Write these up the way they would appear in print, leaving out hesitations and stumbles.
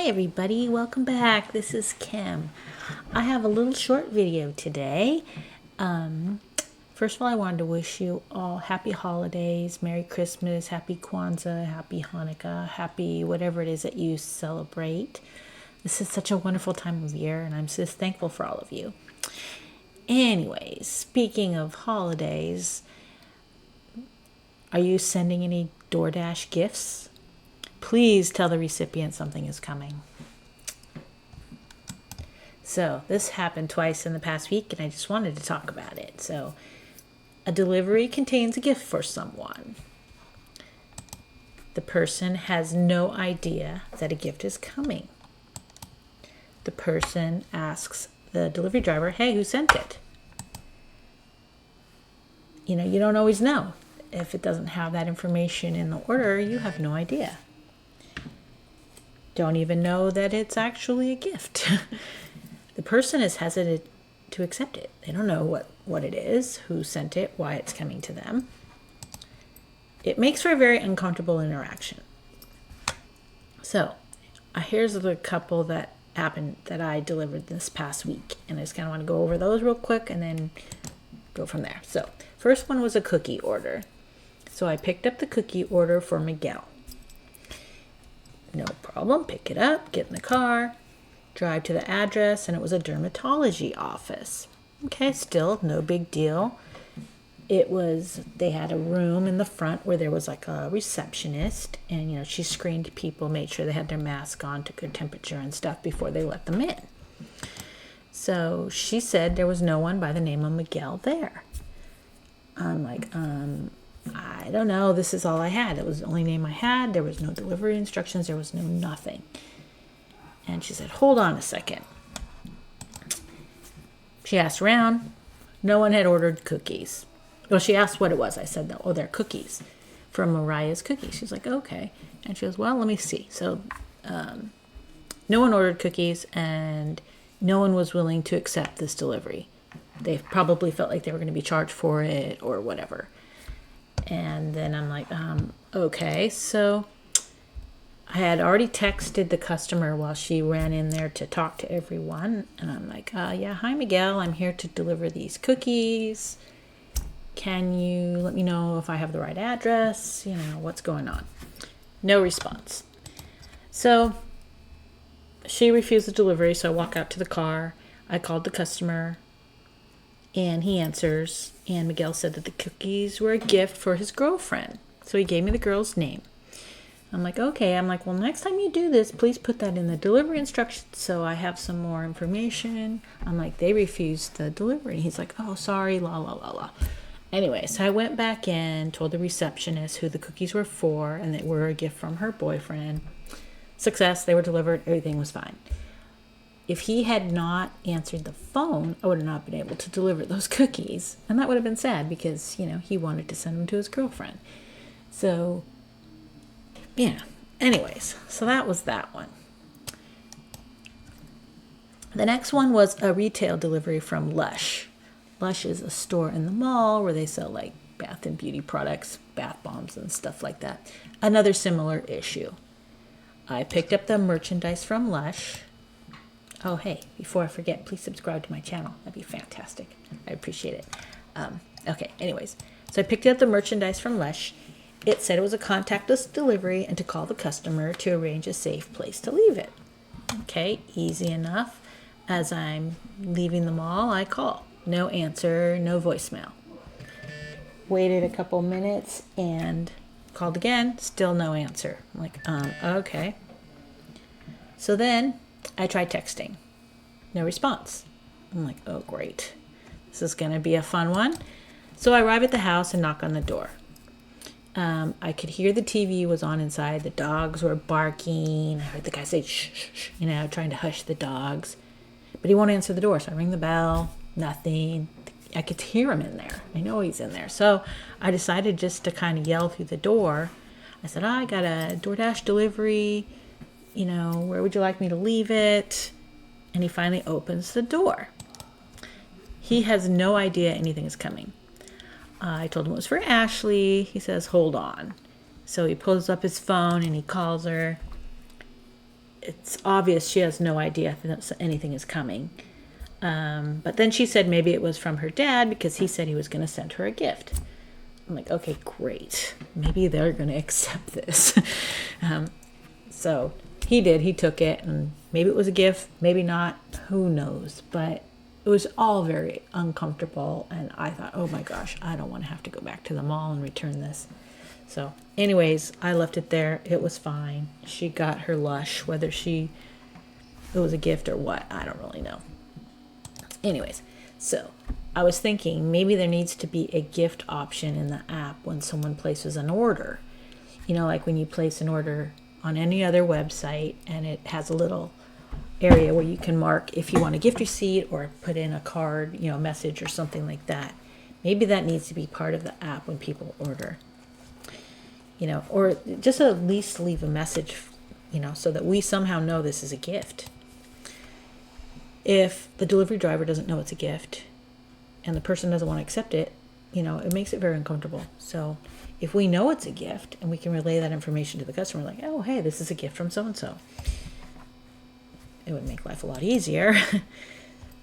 everybody, welcome back. This is Kim. I have a little short video today. First of all, I wanted to wish you all happy holidays, Merry Christmas, Happy Kwanzaa, Happy Hanukkah, Happy whatever it is that you celebrate. This is such a wonderful time of year, and I'm just thankful for all of you. Anyways, speaking of holidays, are you sending any Doordash gifts? Please tell the recipient something is coming. So this happened twice in the past week, and I just wanted to talk about it. So a delivery contains a gift for someone. The person has no idea that a gift is coming. The person asks the delivery driver, hey, who sent it? You don't always know. If it doesn't have that information in the order, you have no idea. Don't even know that it's actually a gift. The person is hesitant to accept it. They don't know what it is, who sent it, why it's coming to them. It makes for a very uncomfortable interaction. So here's the couple that happened that I delivered this past week. And I just kind of want to go over those real quick and then go from there. So first one was a cookie order. So I picked up the cookie order for Miguel. No problem, pick it up, get in the car, drive to the address, and it was a dermatology office. Okay, still no big deal. They had a room in the front where there was like a receptionist, and she screened people, made sure they had their mask on, took their temperature and stuff before they let them in. So she said there was no one by the name of Miguel there. I'm like, I don't know. This is all I had. It was the only name I had. There was no delivery instructions. There was no nothing. And she said, hold on a second. She asked around. No one had ordered cookies. Well, she asked what it was. I said, oh, they're cookies from Mariah's Cookies. She's like, okay. And she goes, well, let me see. So no one ordered cookies, and no one was willing to accept this delivery. They probably felt like they were going to be charged for it or whatever. And then I'm like, okay. So I had already texted the customer while she ran in there to talk to everyone. And I'm like, yeah, hi, Miguel. I'm here to deliver these cookies. Can you let me know if I have the right address? What's going on? No response. So she refused the delivery. So I walk out to the car. I called the customer. And he answers, and Miguel said that the cookies were a gift for his girlfriend. So he gave me the girl's name. I'm like, okay. I'm like, well, next time you do this, please put that in the delivery instructions so I have some more information. I'm like, they refused the delivery. He's like, oh, sorry, la, la, la, la. Anyway, so I went back in, told the receptionist who the cookies were for, and they were a gift from her boyfriend. Success, they were delivered, everything was fine. If he had not answered the phone, I would have not been able to deliver those cookies. And that would have been sad because, he wanted to send them to his girlfriend. So, yeah. Anyways, so that was that one. The next one was a retail delivery from Lush. Lush is a store in the mall where they sell like bath and beauty products, bath bombs and stuff like that. Another similar issue. I picked up the merchandise from Lush. Oh, hey, before I forget, please subscribe to my channel. That'd be fantastic. I appreciate it. Okay, anyways. So I picked up the merchandise from Lush. It said it was a contactless delivery and to call the customer to arrange a safe place to leave it. Okay, easy enough. As I'm leaving the mall, I call. No answer, no voicemail. Waited a couple minutes and called again. Still no answer. I'm like, okay. So then I tried texting. No response. I'm like, oh, great. This is going to be a fun one. So I arrive at the house and knock on the door. I could hear the TV was on inside. The dogs were barking. I heard the guy say, shh, shh, shh, trying to hush the dogs. But he won't answer the door. So I ring the bell. Nothing. I could hear him in there. I know he's in there. So I decided just to kind of yell through the door. I said, I got a DoorDash delivery. Where would you like me to leave it? And he finally opens the door. He has no idea anything is coming. I told him it was for Ashley. He says, hold on. So he pulls up his phone and he calls her. it's obvious she has no idea that anything is coming. But then she said maybe it was from her dad because he said he was going to send her a gift. I'm like, okay, great. Maybe they're going to accept this. So he did. He took it, and maybe it was a gift, maybe not. Who knows? But it was all very uncomfortable, and I thought, oh my gosh, I don't want to have to go back to the mall and return this. So anyways, I left it there. It was fine. She got her Lush, whether it was a gift or what, I don't really know. Anyways, so I was thinking maybe there needs to be a gift option in the app when someone places an order. Like when you place an order on any other website and it has a little area where you can mark if you want a gift receipt or put in a card, message or something like that. Maybe that needs to be part of the app when people order. Or just at least leave a message, so that we somehow know this is a gift. If the delivery driver doesn't know it's a gift and the person doesn't want to accept it, it makes it very uncomfortable. So if we know it's a gift and we can relay that information to the customer, like, oh, hey, this is a gift from so-and-so, it would make life a lot easier.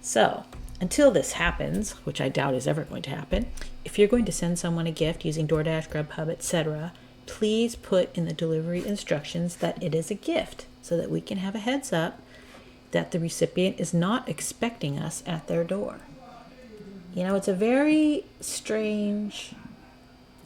So until this happens, which I doubt is ever going to happen, if you're going to send someone a gift using DoorDash, Grubhub, etc., please put in the delivery instructions that it is a gift so that we can have a heads up that the recipient is not expecting us at their door. It's a very strange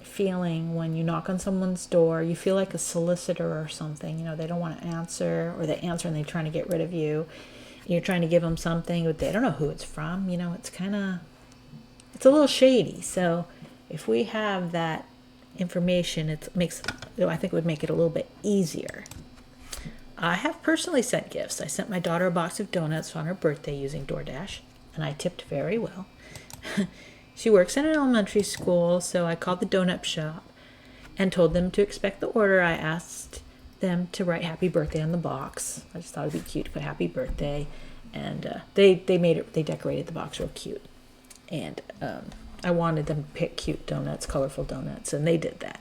feeling when you knock on someone's door. You feel like a solicitor or something. They don't want to answer, or they answer and they're trying to get rid of you. You're trying to give them something, but they don't know who it's from. It's a little shady. So if we have that information, I think it would make it a little bit easier. I have personally sent gifts. I sent my daughter a box of donuts on her birthday using DoorDash, and I tipped very well. She works in an elementary school, so I called the donut shop and told them to expect the order. I asked them to write happy birthday on the box. I just thought it'd be cute to put happy birthday, and they decorated the box real cute. And I wanted them to pick cute donuts, colorful donuts, and they did that.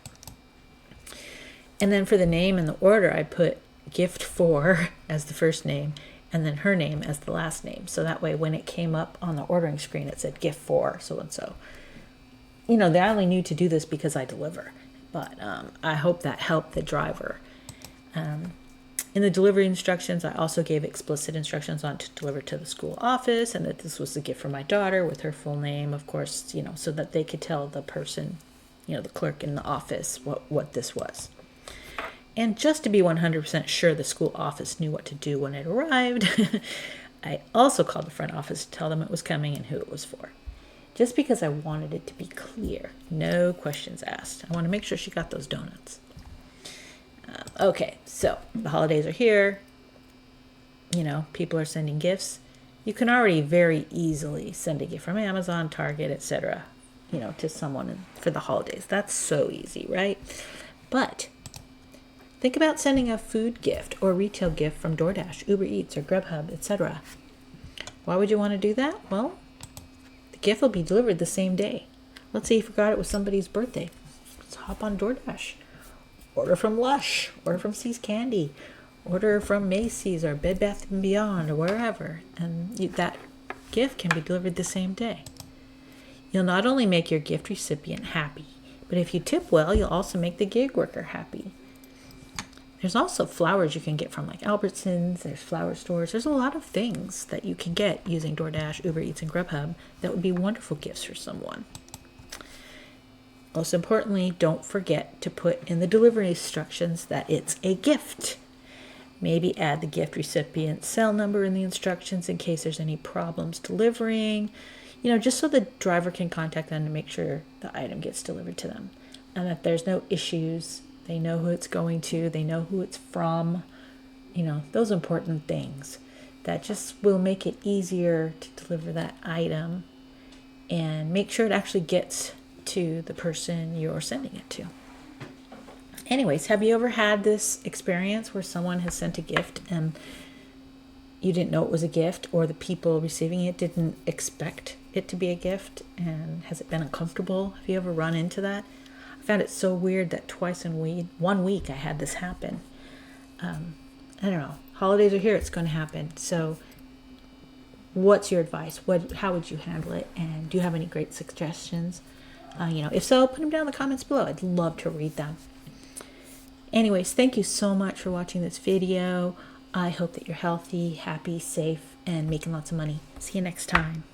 And then for the name in the order, I put gift for as the first name and then her name as the last name. So that way when it came up on the ordering screen, it said gift for so-and-so. They only knew to do this because I deliver. But I hope that helped the driver. In the delivery instructions, I also gave explicit instructions on to deliver to the school office and that this was a gift for my daughter with her full name, of course, so that they could tell the person, the clerk in the office what this was. And just to be 100% sure the school office knew what to do when it arrived, I also called the front office to tell them it was coming and who it was for. Just because I wanted it to be clear. No questions asked. I want to make sure she got those donuts. Okay, so the holidays are here. People are sending gifts. You can already very easily send a gift from Amazon, Target, etc., to someone for the holidays. That's so easy, right? But think about sending a food gift or retail gift from Doordash, Uber Eats, or Grubhub, etc. Why would you want to do that? Well, the gift will be delivered the same day. Let's say you forgot it was somebody's birthday. Let's hop on Doordash. Order from Lush, order from See's Candy, order from Macy's or Bed Bath & Beyond or wherever, and that gift can be delivered the same day. You'll not only make your gift recipient happy, but if you tip well, you'll also make the gig worker happy. There's also flowers you can get from like Albertsons, there's flower stores. There's a lot of things that you can get using DoorDash, Uber Eats, and Grubhub that would be wonderful gifts for someone. Most importantly, don't forget to put in the delivery instructions that it's a gift. Maybe add the gift recipient's cell number in the instructions in case there's any problems delivering, just so the driver can contact them to make sure the item gets delivered to them and that there's no issues. They know who it's going to, they know who it's from, those important things that just will make it easier to deliver that item and make sure it actually gets to the person you're sending it to. Anyways, have you ever had this experience where someone has sent a gift and you didn't know it was a gift, or the people receiving it didn't expect it to be a gift, and has it been uncomfortable? Have you ever run into that? I found it so weird that twice in 1 week I had this happen. I don't know. Holidays are here. It's going to happen. So what's your advice? How would you handle it? And do you have any great suggestions? If so, put them down in the comments below. I'd love to read them. Anyways, thank you so much for watching this video. I hope that you're healthy, happy, safe, and making lots of money. See you next time.